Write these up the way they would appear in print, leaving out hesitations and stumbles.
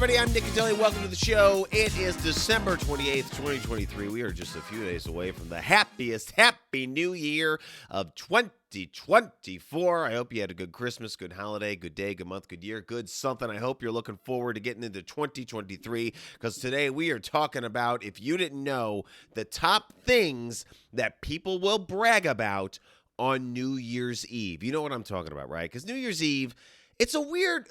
everybody? I'm Nick Catelli. Welcome to the show. It is December 28th, 2023. We are just a few days away from the happiest Happy New Year of 2024. I hope you had a good Christmas, good holiday, good day, good month, good year, good something. I hope you're looking forward to getting into 2023 because today we are talking about, if you didn't know, the top things that people will brag about on New Year's Eve. You know what I'm talking about, right? Because New Year's Eve, it's a weird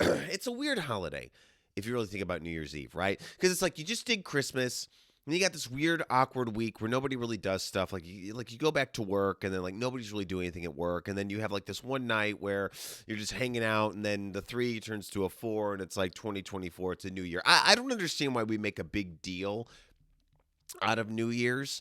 holiday if you really think about New Year's Eve, right? Because it's like you just did Christmas, and you got this weird, awkward week where nobody really does stuff. Like you go back to work, and then like nobody's really doing anything at work, and then you have like this one night where you're just hanging out, and then the 3 turns to a 4, and it's like 2024. It's a new year. I don't understand why we make a big deal out of New Year's.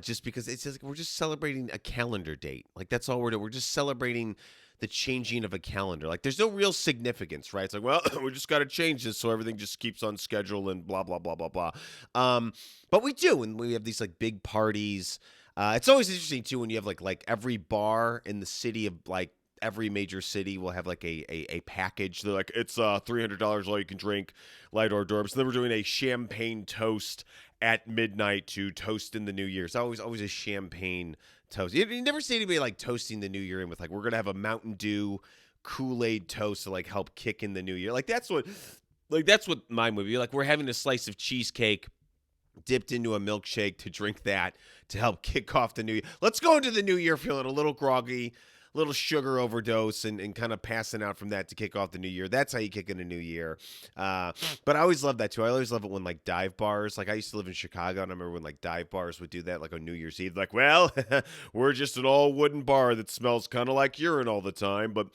Just because it's just we're just celebrating a calendar date. Like that's all we're doing. We're just celebrating the changing of a calendar. Like there's no real significance, right? It's like, well, we just got to change this so everything just keeps on schedule and blah, blah, blah, blah, blah. But we do, and we have these like big parties. It's always interesting too when you have like every bar in the city of like every major city will have like a package. They're like, it's $300 all you can drink, light hors d'oeuvres. And then we're doing a champagne toast at midnight to toast in the new year. It's always a champagne toast. You never see anybody like toasting the new year in with like, we're going to have a Mountain Dew Kool-Aid toast to like help kick in the new year. That's what mine would be. Like we're having a slice of cheesecake dipped into a milkshake to drink that to help kick off the new year. Let's go into the new year feeling a little groggy, little sugar overdose and kind of passing out from that to kick off the new year. That's how you kick in a new year. But I always love that too. I always love it when like dive bars, like I used to live in Chicago and I remember when like dive bars would do that like on New Year's Eve. Like, well, we're just an all wooden bar that smells kind of like urine all the time. But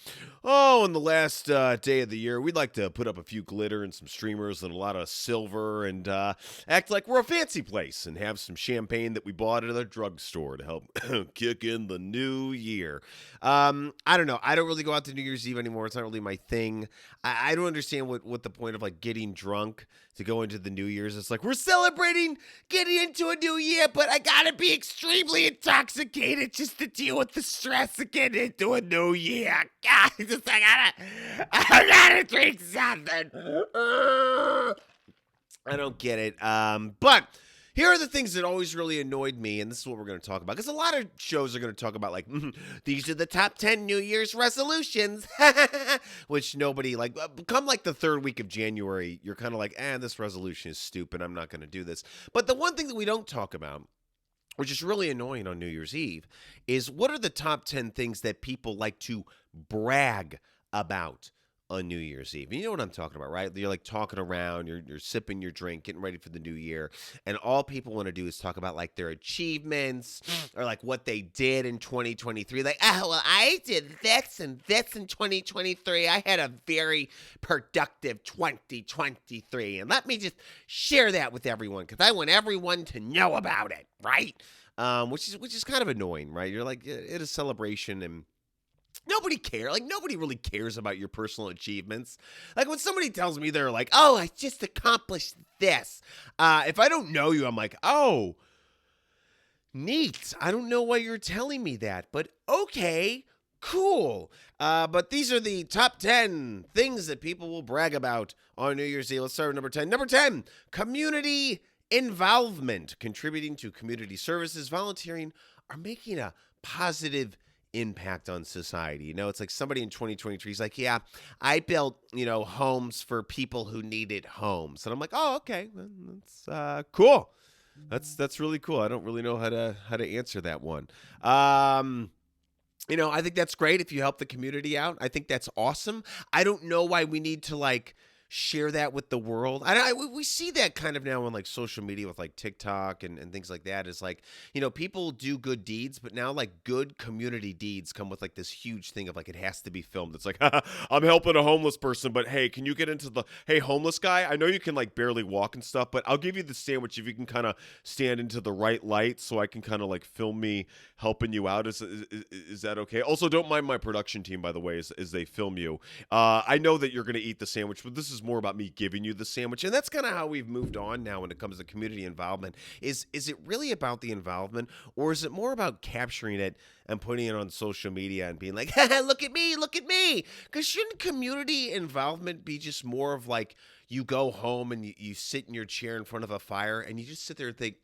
on the last day of the year, we'd like to put up a few glitter and some streamers and a lot of silver and act like we're a fancy place and have some champagne that we bought at a drugstore to help kick in the new year. I don't know. I don't really go out to New Year's Eve anymore. It's not really my thing. I don't understand what the point of like getting drunk to go into the New Year's. It's like we're celebrating getting into a new year, but I gotta be extremely intoxicated just to deal with the stress of getting into a new year. God, I gotta drink something. I don't get it. But here are the things that always really annoyed me, and this is what we're going to talk about. Because a lot of shows are going to talk about, like, these are the top 10 New Year's resolutions, which nobody, like, come like the third week of January, you're kind of like, this resolution is stupid. I'm not going to do this. But the one thing that we don't talk about, which is really annoying on New Year's Eve, is what are the top 10 things that people like to brag about on New Year's Eve? You know what I'm talking about, right? You're like talking around, you're sipping your drink, getting ready for the new year, and all people want to do is talk about like their achievements or like what they did in 2023. Like, well, I did this and this in 2023. I had a very productive 2023, and let me just share that with everyone because I want everyone to know about it, right? Which is kind of annoying, right? You're like at a celebration and nobody cares. Like, nobody really cares about your personal achievements. Like, when somebody tells me they're like, oh, I just accomplished this. If I don't know you, I'm like, oh, neat. I don't know why you're telling me that, but okay, cool. But these are the top 10 things that people will brag about on New Year's Eve. Let's start with number 10. Number 10, community involvement. Contributing to community services, volunteering, or making a positive impact on society. You know, it's like somebody in 2023 is like, yeah, I built, homes for people who needed homes. And I'm like, oh, okay, that's cool. That's really cool. I don't really know how to answer that one. I think that's great if you help the community out. I think that's awesome. I don't know why we need to like share that with the world. We see that kind of now on like social media with like TikTok and things like that. Is like, people do good deeds, but now like good community deeds come with like this huge thing of like it has to be filmed. It's like, I'm helping a homeless person, but hey, can you get into hey, homeless guy, I know you can like barely walk and stuff, but I'll give you the sandwich if you can kind of stand into the right light so I can kind of like film me helping you out. Is that okay? Also, don't mind my production team, by the way, as they film you. I know that you're going to eat the sandwich, but this is more about me giving you the sandwich. And that's kind of how we've moved on now when it comes to community involvement. Is it really about the involvement, or is it more about capturing it and putting it on social media and being like, look at me, look at me? Because shouldn't community involvement be just more of like you go home and you sit in your chair in front of a fire and you just sit there and think,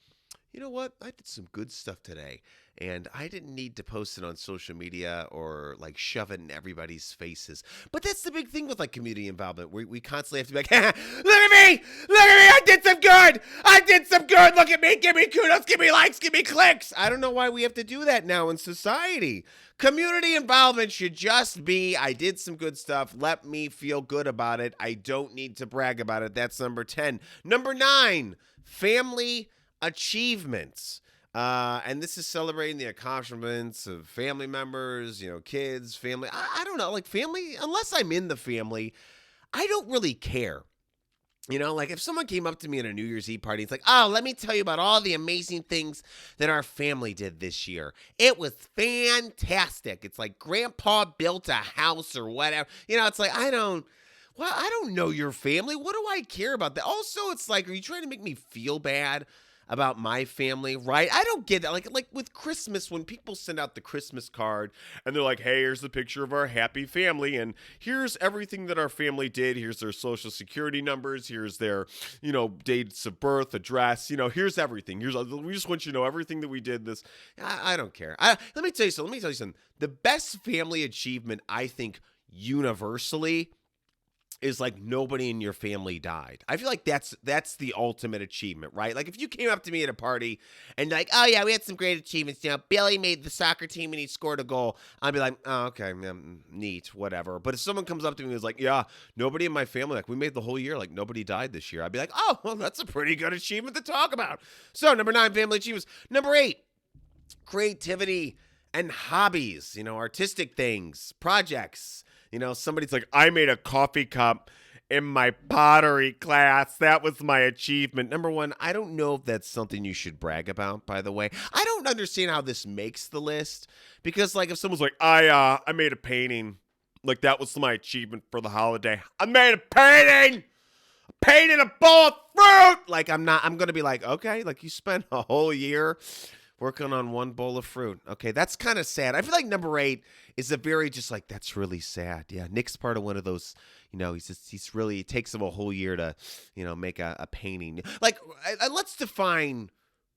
you know what? I did some good stuff today. And I didn't need to post it on social media or like shove it in everybody's faces. But that's the big thing with like community involvement. We constantly have to be like, look at me! Look at me! I did some good! I did some good! Look at me! Give me kudos! Give me likes! Give me clicks! I don't know why we have to do that now in society. Community involvement should just be, I did some good stuff. Let me feel good about it. I don't need to brag about it. That's number 10. Number 9, family achievements. And this is celebrating the accomplishments of family members, kids, family. I don't know, like family, unless I'm in the family, I don't really care. Like if someone came up to me at a New Year's Eve party, it's like, oh, let me tell you about all the amazing things that our family did this year. It was fantastic. It's like grandpa built a house or whatever. It's like, I don't know your family. What do I care about that? Also, it's like, are you trying to make me feel bad about my family, right? I don't get that. Like with Christmas, when people send out the Christmas card and they're like, hey, here's the picture of our happy family and here's everything that our family did. Here's their social security numbers. Here's their, dates of birth, address. Here's everything. We just want you to know everything that we did this. I don't care. Let me tell you something. The best family achievement, I think, universally is like nobody in your family died. I feel like that's the ultimate achievement, right? Like if you came up to me at a party and like, oh yeah, we had some great achievements. Billy made the soccer team and he scored a goal. I'd be like, oh, okay, neat, whatever. But if someone comes up to me and is like, yeah, nobody in my family, like we made the whole year, like nobody died this year. I'd be like, oh, well, that's a pretty good achievement to talk about. So number 9, family achievements. Number 8, creativity and hobbies, artistic things, projects. Somebody's like, I made a coffee cup in my pottery class. That was my achievement. Number 1, I don't know if that's something you should brag about, by the way. I don't understand how this makes the list. Because, like, if someone's like, I made a painting. Like, that was my achievement for the holiday. I made a painting! Painted a bowl of fruit! Like, I'm going to be like, okay, like, you spent a whole year working on one bowl of fruit. Okay, that's kind of sad. I feel like number 8 is a very just like, that's really sad. Yeah, Nick's part of one of those, he's really, it takes him a whole year to, make a painting. Like, let's define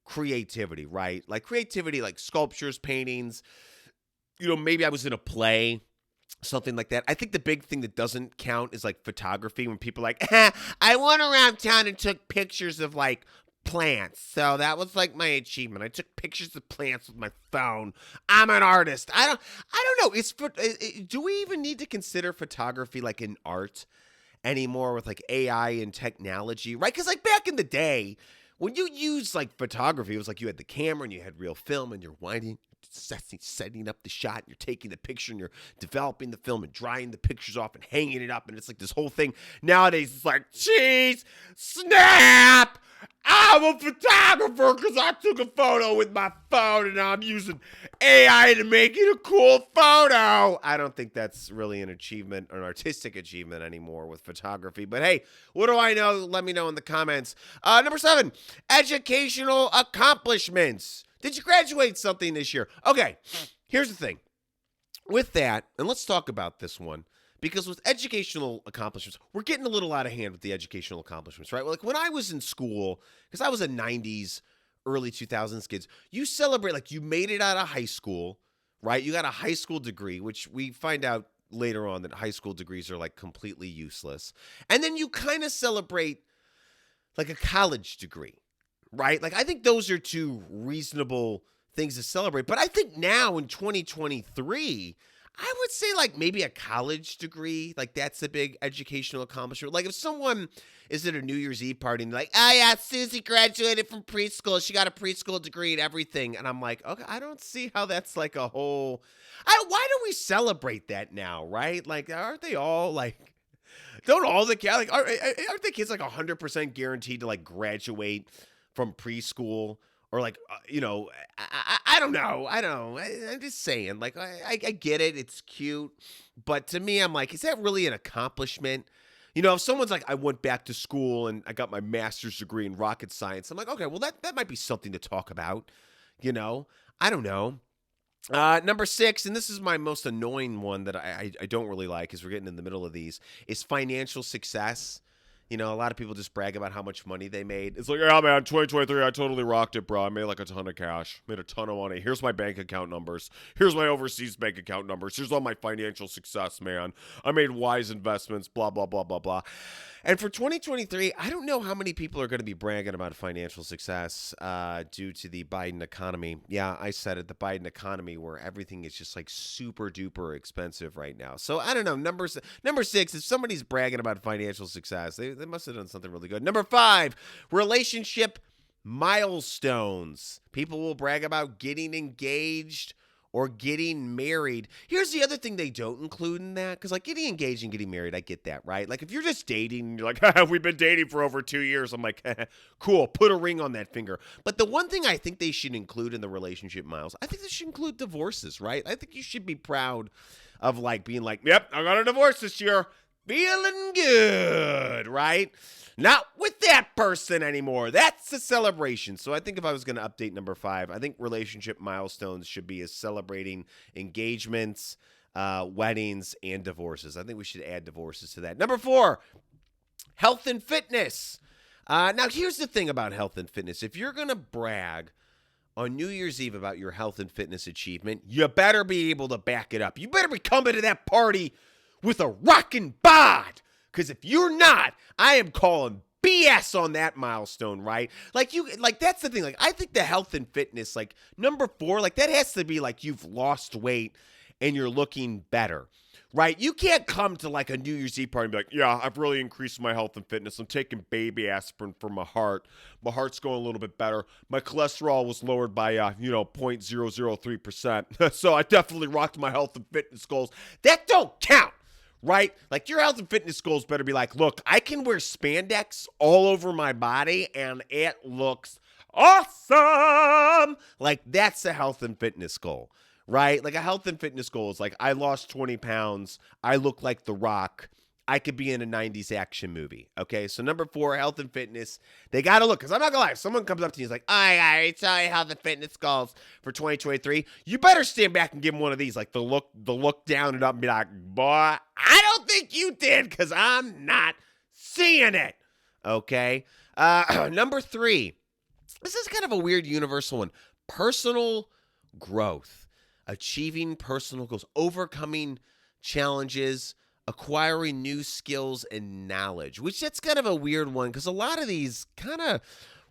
creativity, right? Like creativity, like sculptures, paintings. Maybe I was in a play, something like that. I think the big thing that doesn't count is like photography, when people are like, I went around town and took pictures of like plants. So that was like my achievement. I took pictures of plants with my phone. I'm an artist. I don't know. Do we even need to consider photography like an art anymore with like AI and technology, right? Because like back in the day, when you used like photography, it was like you had the camera and you had real film and you're winding, setting up the shot, and you're taking the picture and you're developing the film and drying the pictures off and hanging it up, and it's like this whole thing. Nowadays, it's like, cheese, snap! I'm a photographer because I took a photo with my phone and I'm using AI to make it a cool photo. I don't think that's really an achievement, an artistic achievement anymore with photography. But hey, what do I know? Let me know in the comments. Number 7, educational accomplishments. Did you graduate something this year? Okay, here's the thing. With that, and let's talk about this one. Because with educational accomplishments, we're getting a little out of hand with the educational accomplishments, right? Like when I was in school, because I was a 90s, early 2000s kids, you celebrate, like you made it out of high school, right? You got a high school degree, which we find out later on that high school degrees are like completely useless. And then you kind of celebrate like a college degree, right? Like I think those are 2 reasonable things to celebrate. But I think now in 2023, I would say like maybe a college degree, like that's a big educational accomplishment. Like if someone is at a New Year's Eve party and they're like, oh yeah, Susie graduated from preschool. She got a preschool degree and everything. And I'm like, okay, I don't see how that's like a whole, why do we celebrate that now, right? Like, aren't they all like, don't all the kids, like, aren't the kids like 100% guaranteed to like graduate from preschool? Or like, I don't know. I'm just saying, like, I get it. It's cute. But to me, I'm like, is that really an accomplishment? If someone's like, I went back to school and I got my master's degree in rocket science. I'm like, okay, well, that might be something to talk about. I don't know. Number 6, and this is my most annoying one that I don't really like, because we're getting in the middle of these, is financial success. You know, a lot of people just brag about how much money they made. It's like, yeah, man, 2023, I totally rocked it, bro. I made like a ton of cash, made a ton of money. Here's my bank account numbers. Here's my overseas bank account numbers. Here's all my financial success, man. I made wise investments, blah, blah, blah, blah, blah. And for 2023, I don't know how many people are going to be bragging about financial success due to the Biden economy. Yeah, I said it, the Biden economy, where everything is just like super duper expensive right now. So I don't know. Number 6, if somebody's bragging about financial success, they must have done something really good. Number 5, relationship milestones. People will brag about getting engaged or getting married. Here's the other thing they don't include in that, because like getting engaged and getting married, I get that, right? Like if you're just dating and you're like, we've been dating for over 2 years, I'm like, cool, put a ring on that finger. But the one thing I think they should include in the relationship miles, I think they should include divorces, right? I think you should be proud of like being like, yep, I got a divorce this year. Feeling good, right? Not with that person anymore. That's a celebration. So I think if I was going to update number 5, I think relationship milestones should be as celebrating engagements, weddings, and divorces. I think we should add divorces to that. Number 4, health and fitness. Now, here's the thing about health and fitness. If you're going to brag on New Year's Eve about your health and fitness achievement, you better be able to back it up. You better be coming to that party with a rockin' bod. Because if you're not, I am calling BS on that milestone, right? Like that's the thing. Like I think the health and fitness, like number 4, like that has to be like you've lost weight and you're looking better, right? You can't come to like a New Year's Eve party and be like, yeah, I've really increased my health and fitness. I'm taking baby aspirin for my heart. My heart's going a little bit better. My cholesterol was lowered by 0.003%. So I definitely rocked my health and fitness goals. That don't count. Right? Like your health and fitness goals better be like, look, I can wear spandex all over my body and it looks awesome. Like that's a health and fitness goal, right? Like a health and fitness goal is like, I lost 20 pounds. I look like The Rock. I could be in a 90s action movie. Okay. So number 4, health and fitness. They got to look, because I'm not going to lie. If someone comes up to you and is like, I already tell you health and fitness goals for 2023. You better stand back and give them one of these, like the look down and up and be like, boy, I don't think you did, because I'm not seeing it. Okay. Number 3. This is kind of a weird universal one. Personal growth. Achieving personal goals. Overcoming challenges. Acquiring new skills and knowledge, which that's kind of a weird one because a lot of these kind of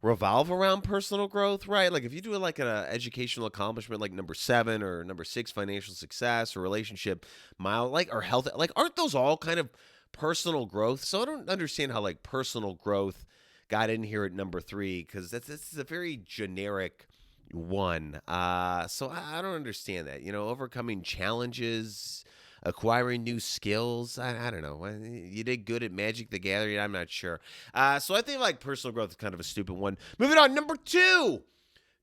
revolve around personal growth, right? Like if you do like an educational accomplishment like number 7 or number 6, financial success or relationship or health, like aren't those all kind of personal growth? So I don't understand how like personal growth got in here at number 3 because this is a very generic one. So I don't understand that. Overcoming challenges, acquiring new skills. I don't know. You did good at Magic the Gathering. I'm not sure. So I think like personal growth is kind of a stupid one. Moving on. Number 2,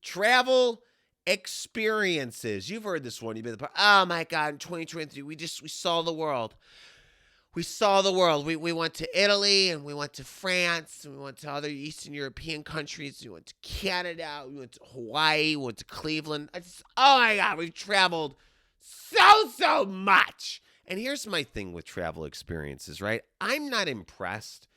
travel experiences. You've heard this one. You've been oh my God, in 2023, we saw the world. We saw the world. We went to Italy and we went to France and we went to other Eastern European countries. We went to Canada. We went to Hawaii. We went to Cleveland. Oh my God, we've traveled so much. And here's my thing with travel experiences, right? I'm not impressed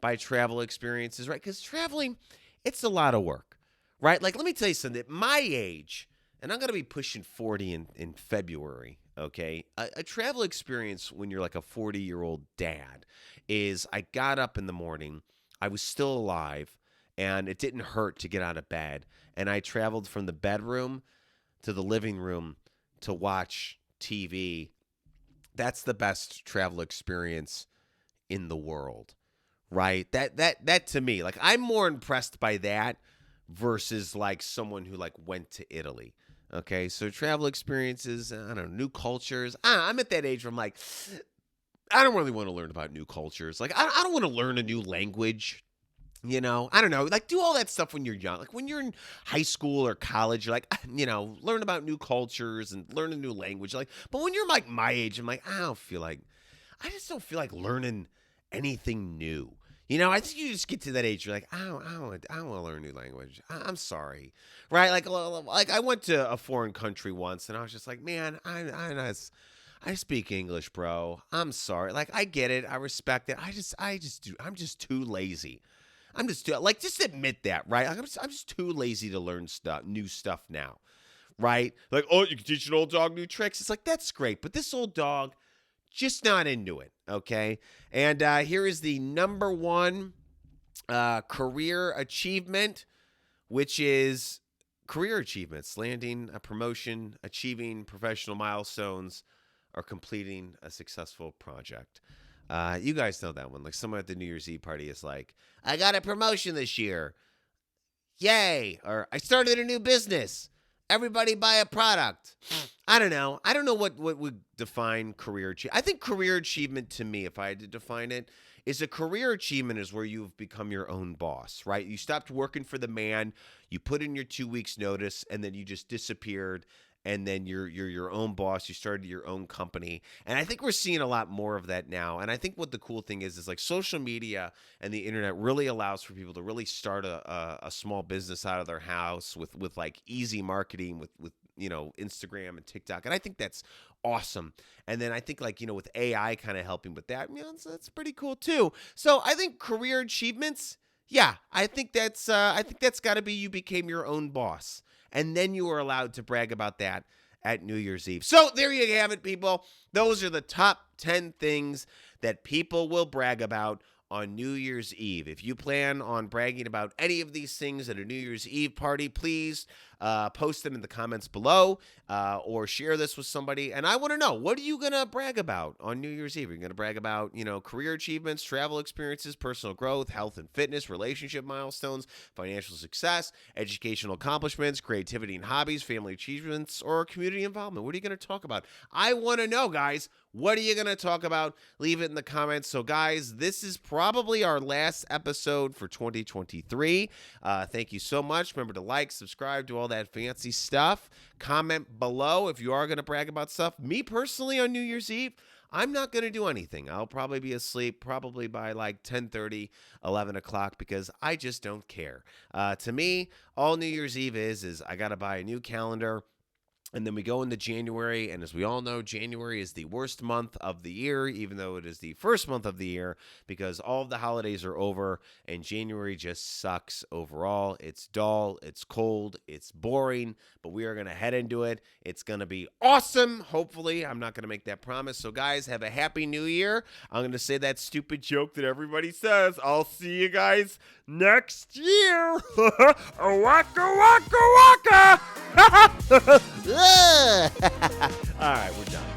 by travel experiences, right? Because traveling, it's a lot of work, right? Like, let me tell you something. At my age, and I'm going to be pushing 40 in February, okay? A travel experience when you're like a 40-year-old dad is I got up in the morning, I was still alive, and it didn't hurt to get out of bed. And I traveled from the bedroom to the living room to watch TV. That's the best travel experience in the world, right? That to me, like I'm more impressed by that versus like someone who like went to Italy. Okay, so travel experiences, I don't know, new cultures. I'm at that age where I'm like, I don't really want to learn about new cultures. Like I don't want to learn a new language. I don't know, like do all that stuff when you're young. Like when you're in high school or college, you're like, learn about new cultures and learn a new language. Like, but when you're like my age, I'm like, I just don't feel like learning anything new. I think you just get to that age, you're like, I don't want to learn a new language. I'm sorry, right? Like I went to a foreign country once, and I was just like, man, I speak English, bro. I'm sorry. Like, I get it. I respect it. I'm just too lazy. I'm just too, like, just admit that, right? Like, I'm just too lazy to learn new stuff now, right? Like, oh, you can teach an old dog new tricks. It's like, that's great. But this old dog, just not into it, okay? And here is the number one career achievement, which is career achievements, landing a promotion, achieving professional milestones, or completing a successful project. You guys know that one. Like, someone at the New Year's Eve party is like, I got a promotion this year. Yay. Or I started a new business. Everybody buy a product. I don't know. I don't know what would define career achievement. I think career achievement to me, if I had to define it, is a career achievement is where you've become your own boss, right? You stopped working for the man, you put in your 2 weeks notice, and then you just disappeared. And then you're your own boss. You started your own company. And I think we're seeing a lot more of that now. And I think what the cool thing is like social media and the internet really allows for people to really start a small business out of their house with like easy marketing with Instagram and TikTok. And I think that's awesome. And then I think like, with AI kind of helping with that, that's pretty cool too. So I think career achievements, yeah, I think that's got to be you became your own boss. And then you are allowed to brag about that at New Year's Eve. So there you have it, people. Those are the top 10 things that people will brag about on New Year's Eve. If you plan on bragging about any of these things at a New Year's Eve party, please post them in the comments below or share this with somebody. And I want to know, what are you going to brag about on New Year's Eve? Are you going to brag about, career achievements, travel experiences, personal growth, health and fitness, relationship milestones, financial success, educational accomplishments, creativity and hobbies, family achievements, or community involvement? What are you going to talk about? I want to know, guys. What are you going to talk about? Leave it in the comments. So, guys, this is probably our last episode for 2023. Thank you so much. Remember to like, subscribe, do all that fancy stuff. Comment below if you are going to brag about stuff. Me personally, on New Year's Eve, I'm not going to do anything. I'll probably be asleep probably by like 10:30, 11 o'clock because I just don't care. To me, all New Year's Eve is I got to buy a new calendar. And then we go into January, and as we all know, January is the worst month of the year, even though it is the first month of the year, because all of the holidays are over, and January just sucks overall. It's dull, it's cold, it's boring, but we are going to head into it. It's going to be awesome, hopefully. I'm not going to make that promise. So, guys, have a happy new year. I'm going to say that stupid joke that everybody says. I'll see you guys next year. Waka, waka, waka. All right, we're done.